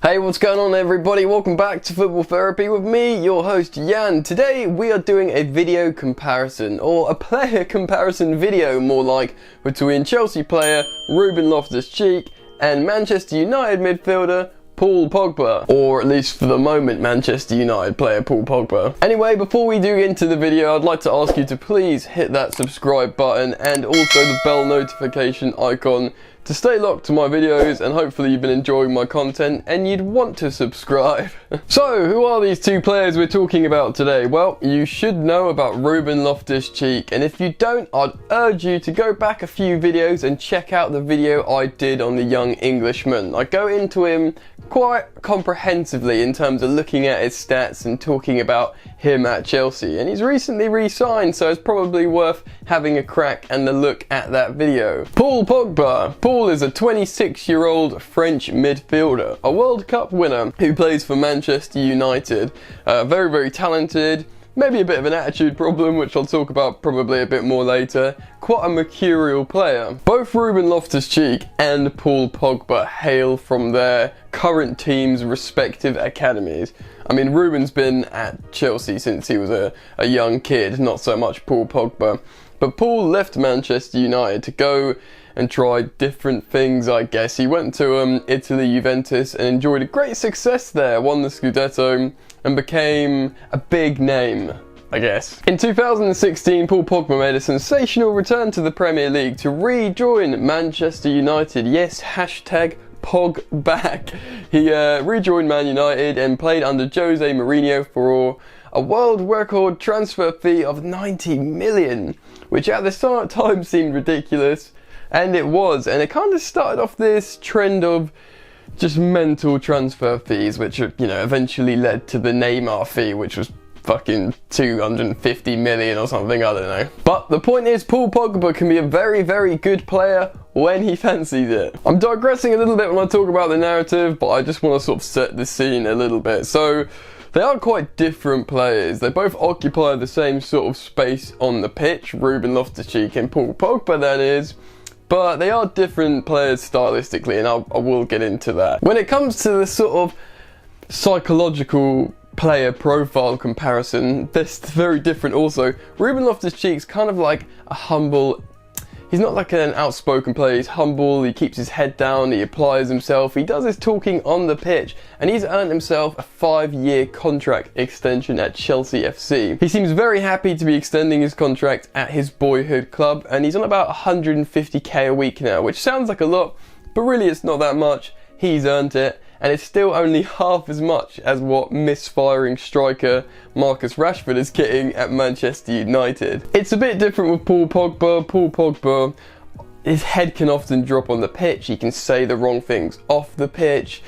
Hey, what's going on everybody? Welcome back to Football Therapy with me, your host Jan. Today we are doing a video comparison, or a player comparison video more like, between Chelsea player Ruben Loftus and Manchester United midfielder Paul Pogba, or at least for the moment Manchester United player Paul Pogba. Anyway, before we do into the video, I'd like to ask you to please hit that subscribe button and also the bell notification icon to stay locked to my videos, and hopefully you've been enjoying my content and you'd want to subscribe. So, who are these two players we're talking about today? Well, you should know about Ruben Loftus, and if you don't, I'd urge you to go back a few videos and check out the video I did on the young Englishman. I go into him quite comprehensively in terms of looking at his stats and talking about him at Chelsea, and he's recently re-signed, so it's probably worth having a crack and a look at that video. Paul Pogba. Paul is a 26-year-old French midfielder, a World Cup winner who plays for Manchester United. Very, very talented. Maybe a bit of an attitude problem, which I'll talk about probably a bit more later. Quite a mercurial player. Both Ruben Loftus and Paul Pogba hail from their current team's respective academies. I mean, Ruben's been at Chelsea since he was a young kid, not so much Paul Pogba. But Paul left Manchester United to go and try different things, I guess. He went to Italy, Juventus, and enjoyed a great success there, won the Scudetto, and became a big name, I guess. In 2016, Paul Pogba made a sensational return to the Premier League to rejoin Manchester United. Yes, hashtag Pogback. He rejoined Man United and played under Jose Mourinho for a world record transfer fee of 90 million, which at the time seemed ridiculous, and it was, and it kind of started off this trend of just mental transfer fees, which, you know, eventually led to the Neymar fee, which was fucking 250 million or something, I don't know. But the point is, Paul Pogba can be a very, very good player when he fancies it. I'm digressing a little bit when I talk about the narrative, but I just want to sort of set the scene a little bit. So, they are quite different players. They both occupy the same sort of space on the pitch, Ruben Loftus and Paul Pogba, that is. But they are different players stylistically, and I will get into that. When it comes to the sort of psychological player profile comparison, they're very different also. Ruben Loftus-Cheek's kind of like a humble, he's not like an outspoken player, he's humble, he keeps his head down, he applies himself, he does his talking on the pitch, and he's earned himself a 5-year contract extension at Chelsea FC. He seems very happy to be extending his contract at his boyhood club, and he's on about 150k a week now, which sounds like a lot, but really it's not that much. He's earned it, and it's still only half as much as what misfiring striker Marcus Rashford is getting at Manchester United. It's a bit different with Paul Pogba. Paul Pogba, his head can often drop on the pitch, he can say the wrong things off the pitch.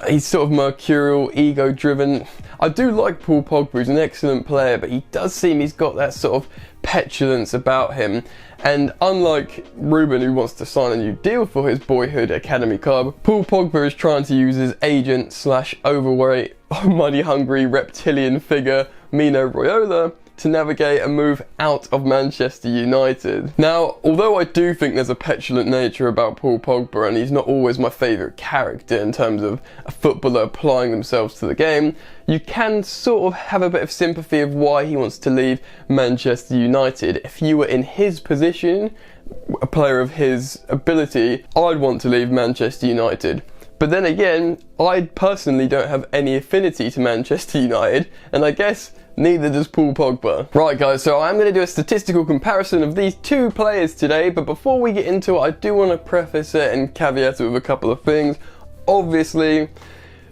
He's sort of mercurial, ego-driven. I do like Paul Pogba, he's an excellent player, but he does seem he's got that sort of petulance about him. And unlike Ruben, who wants to sign a new deal for his boyhood academy club, Paul Pogba is trying to use his agent / overweight, money-hungry reptilian figure, Mino Raiola, to navigate a move out of Manchester United. Now, although I do think there's a petulant nature about Paul Pogba, and he's not always my favourite character in terms of a footballer applying themselves to the game, you can sort of have a bit of sympathy of why he wants to leave Manchester United. If you were in his position, a player of his ability, I'd want to leave Manchester United. But then again, I personally don't have any affinity to Manchester United, and I guess neither does Paul Pogba. Right guys, so I'm going to do a statistical comparison of these two players today, but before we get into it, I do want to preface it and caveat it with a couple of things. Obviously,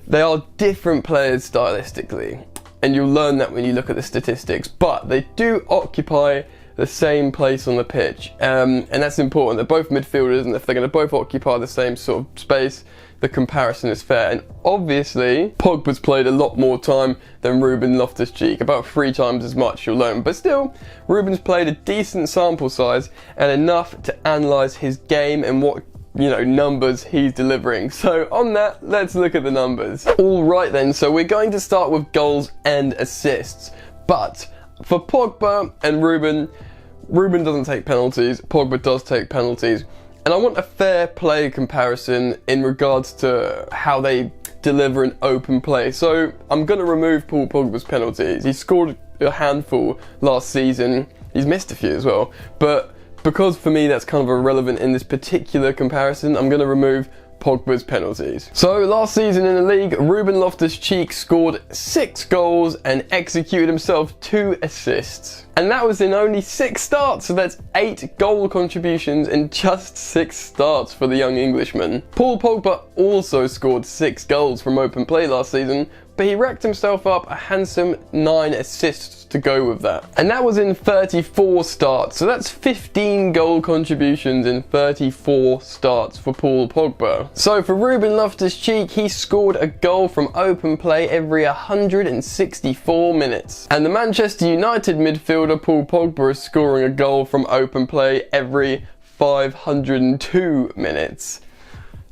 they are different players stylistically, and you'll learn that when you look at the statistics, but they do occupy the same place on the pitch, and that's important. They're both midfielders, and if they're going to both occupy the same sort of space, the comparison is fair. And obviously, Pogba's played a lot more time than Ruben Loftus-Cheek, about 3 times as much, you'll learn. But still, Ruben's played a decent sample size and enough to analyse his game and what, you know, numbers he's delivering. So on that, let's look at the numbers. Alright then, so we're going to start with goals and assists. But for Pogba and Ruben doesn't take penalties, Pogba does take penalties. And I want a fair play comparison in regards to how they deliver an open play. So I'm going to remove Paul Pogba's penalties. He scored a handful last season. He's missed a few as well. But because for me that's kind of irrelevant in this particular comparison, I'm going to remove Pogba's penalties. So last season in the league, Ruben Loftus-Cheek scored 6 goals and executed himself 2 assists. And that was in only 6 starts, so that's 8 goal contributions in just 6 starts for the young Englishman. Paul Pogba also scored 6 goals from open play last season, but he racked himself up a handsome 9 assists to go with that. And that was in 34 starts, so that's 15 goal contributions in 34 starts for Paul Pogba. So for Ruben Loftus-Cheek, he scored a goal from open play every 164 minutes. And the Manchester United midfielder Paul Pogba is scoring a goal from open play every 502 minutes.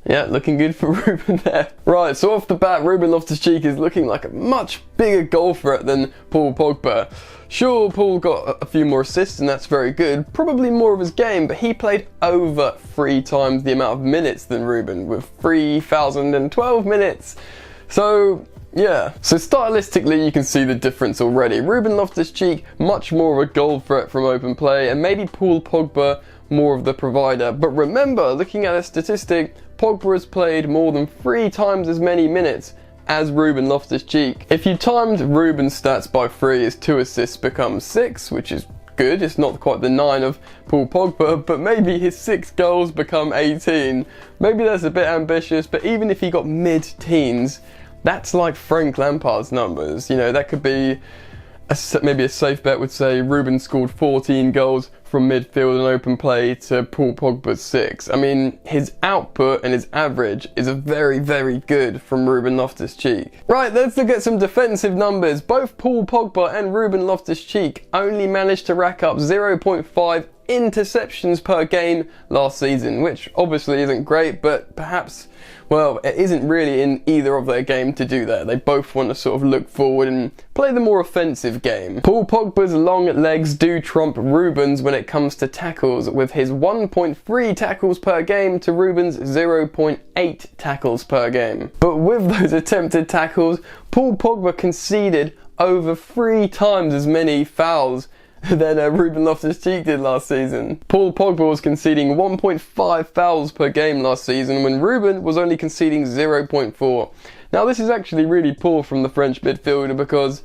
Yeah, looking good for Ruben there. Right, so off the bat, Ruben Loftus-Cheek is looking like a much bigger goal threat than Paul Pogba. Sure, Paul got a few more assists and that's very good, probably more of his game, but he played over 3 times the amount of minutes than Ruben, with 3,012 minutes. So yeah, so stylistically you can see the difference already. Ruben Loftus-Cheek, much more of a goal threat from open play, and maybe Paul Pogba more of the provider. But remember, looking at a statistic, Pogba has played more than 3 times as many minutes as Ruben Loftus-Cheek. If you timed Ruben's stats by 3, his 2 assists become 6, which is good. It's not quite the 9 of Paul Pogba, but maybe his 6 goals become 18. Maybe that's a bit ambitious, but even if he got mid-teens, that's like Frank Lampard's numbers. You know, that could be maybe a safe bet would say Ruben scored 14 goals from midfield and open play to Paul Pogba's 6. I mean, his output and his average is a very, very good from Ruben Loftus-Cheek. Right, let's look at some defensive numbers. Both Paul Pogba and Ruben Loftus-Cheek only managed to rack up 0.5 interceptions per game last season, which obviously isn't great, but perhaps, well, it isn't really in either of their game to do that. They both want to sort of look forward and play the more offensive game. Paul Pogba's long legs do trump Ruben's when it comes to tackles, with his 1.3 tackles per game to Ruben's 0.8 tackles per game. But with those attempted tackles, Paul Pogba conceded over 3 times as many fouls than Ruben Loftus-Cheek did last season. Paul Pogba was conceding 1.5 fouls per game last season, when Ruben was only conceding 0.4. Now this is actually really poor from the French midfielder, because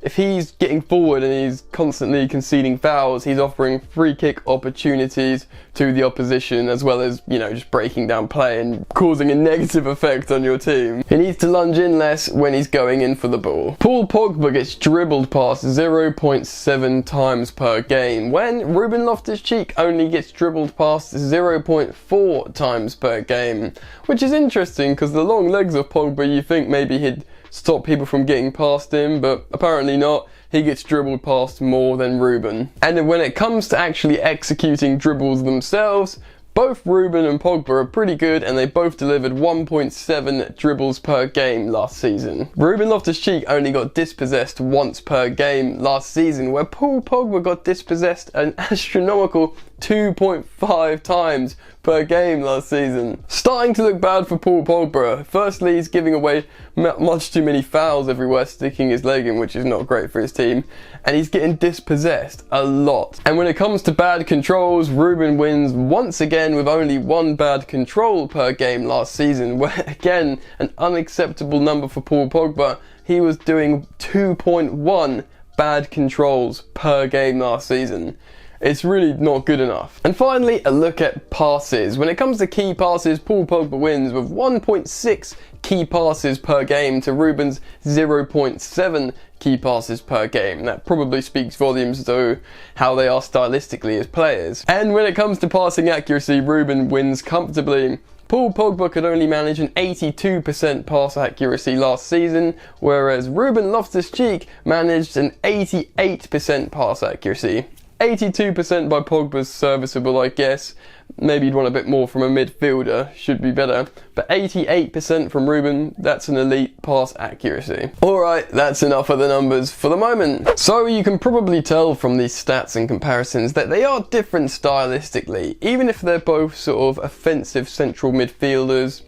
if he's getting forward and he's constantly conceding fouls, he's offering free kick opportunities to the opposition, as well as, you know, just breaking down play and causing a negative effect on your team. He needs to lunge in less when he's going in for the ball. Paul Pogba gets dribbled past 0.7 times per game, when Ruben Loftus-Cheek only gets dribbled past 0.4 times per game. Which is interesting, because the long legs of Pogba, you think maybe he'd stop people from getting past him, but apparently not. He gets dribbled past more than Ruben. And when it comes to actually executing dribbles themselves, both Ruben and Pogba are pretty good, and they both delivered 1.7 dribbles per game last season. Ruben Loftus-Cheek only got dispossessed once per game last season, where Paul Pogba got dispossessed an astronomical 2.5 times per game last season. Starting to look bad for Paul Pogba. Firstly, he's giving away much too many fouls everywhere, sticking his leg in, which is not great for his team, and he's getting dispossessed a lot. And when it comes to bad controls, Ruben wins once again with only 1 bad control per game last season, where again, an unacceptable number for Paul Pogba. He was doing 2.1 bad controls per game last season. It's really not good enough. And finally, a look at passes. When it comes to key passes, Paul Pogba wins with 1.6 key passes per game to Ruben's 0.7 key passes per game. That probably speaks volumes to how they are stylistically as players. And when it comes to passing accuracy, Ruben wins comfortably. Paul Pogba could only manage an 82% pass accuracy last season, whereas Ruben Loftus-Cheek managed an 88% pass accuracy. 82% by Pogba's serviceable, I guess. Maybe you'd want a bit more from a midfielder, should be better. But 88% from Ruben, that's an elite pass accuracy. Alright, that's enough of the numbers for the moment. So you can probably tell from these stats and comparisons that they are different stylistically. Even if they're both sort of offensive central midfielders,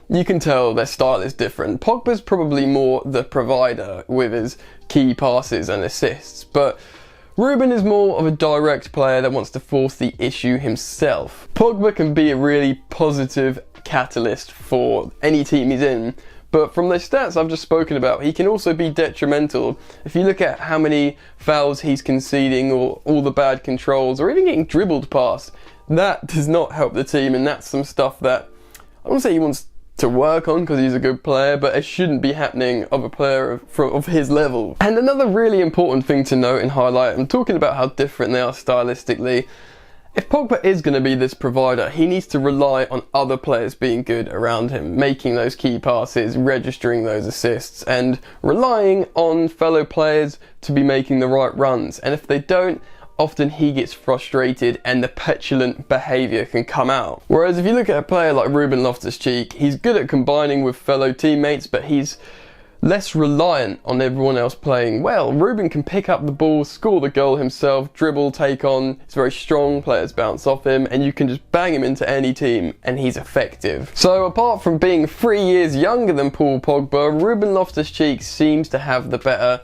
you can tell their style is different. Pogba's probably more the provider with his key passes and assists, but Ruben is more of a direct player that wants to force the issue himself. Pogba can be a really positive catalyst for any team he's in, but from the stats I've just spoken about, he can also be detrimental. If you look at how many fouls he's conceding, or all the bad controls, or even getting dribbled past, that does not help the team, and that's some stuff that I wouldn't say he wants to work on because he's a good player, but it shouldn't be happening of a player of his level. And another really important thing to note and highlight, I'm talking about how different they are stylistically. If Pogba is going to be this provider, he needs to rely on other players being good around him, making those key passes, registering those assists, and relying on fellow players to be making the right runs. And if they don't, often he gets frustrated and the petulant behaviour can come out. Whereas if you look at a player like Ruben Loftus, he's good at combining with fellow teammates, but he's less reliant on everyone else playing well. Ruben can pick up the ball, score the goal himself, dribble, take on. He's very strong, players bounce off him, and you can just bang him into any team and he's effective. So apart from being 3 years younger than Paul Pogba, Ruben Loftus seems to have the better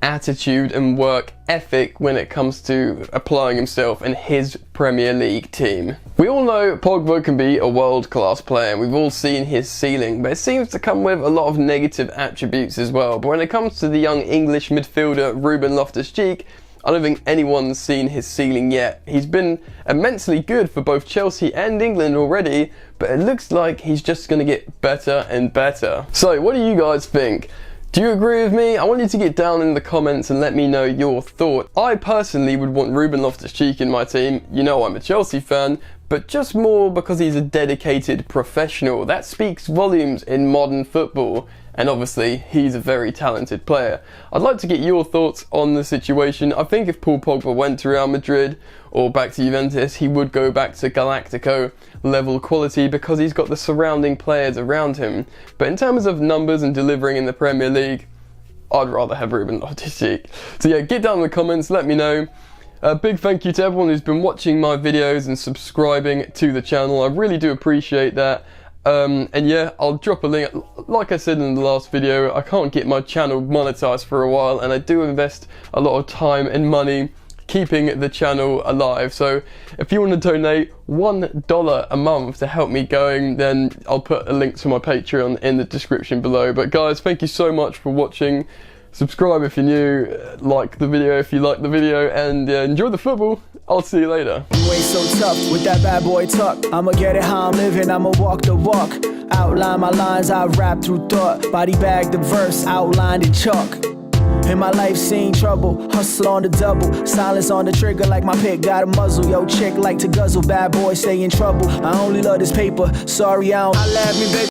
attitude and work ethic when it comes to applying himself in his Premier League team. We all know Pogba can be a world-class player, and we've all seen his ceiling, but it seems to come with a lot of negative attributes as well. But when it comes to the young English midfielder Ruben Loftus, I don't think anyone's seen his ceiling yet. He's been immensely good for both Chelsea and England already, but it looks like he's just going to get better and better. So what do you guys think? Do you agree with me? I want you to get down in the comments and let me know your thought. I personally would want Ruben Loftus in my team. You know I'm a Chelsea fan, but just more because he's a dedicated professional. That speaks volumes in modern football. And obviously, he's a very talented player. I'd like to get your thoughts on the situation. I think if Paul Pogba went to Real Madrid or back to Juventus, he would go back to Galactico level quality because he's got the surrounding players around him. But in terms of numbers and delivering in the Premier League, I'd rather have Ruben Loftus. So yeah, get down in the comments, let me know. A big thank you to everyone who's been watching my videos and subscribing to the channel. I really do appreciate that. And yeah, I'll drop a link. Like I said in the last video, I can't get my channel monetized for a while, and I do invest a lot of time and money keeping the channel alive. So if you want to donate $1 a month to help me going, then I'll put a link to my Patreon in the description below. But guys, thank you so much for watching. Subscribe if you're new, like the video if you like the video, and enjoy the football. I'll see you later. You ain't so tough with that bad boy tuck. I'ma get it how I'm living, I'ma walk the walk. Outline my lines, I rap through thought. Body bag the verse, outlined in chalk. In my life seen trouble, hustle on the double. Silence on the trigger like my pick got a muzzle. Yo chick like to guzzle, bad boy stay in trouble. I only love this paper, sorry I don't. I laugh me baby.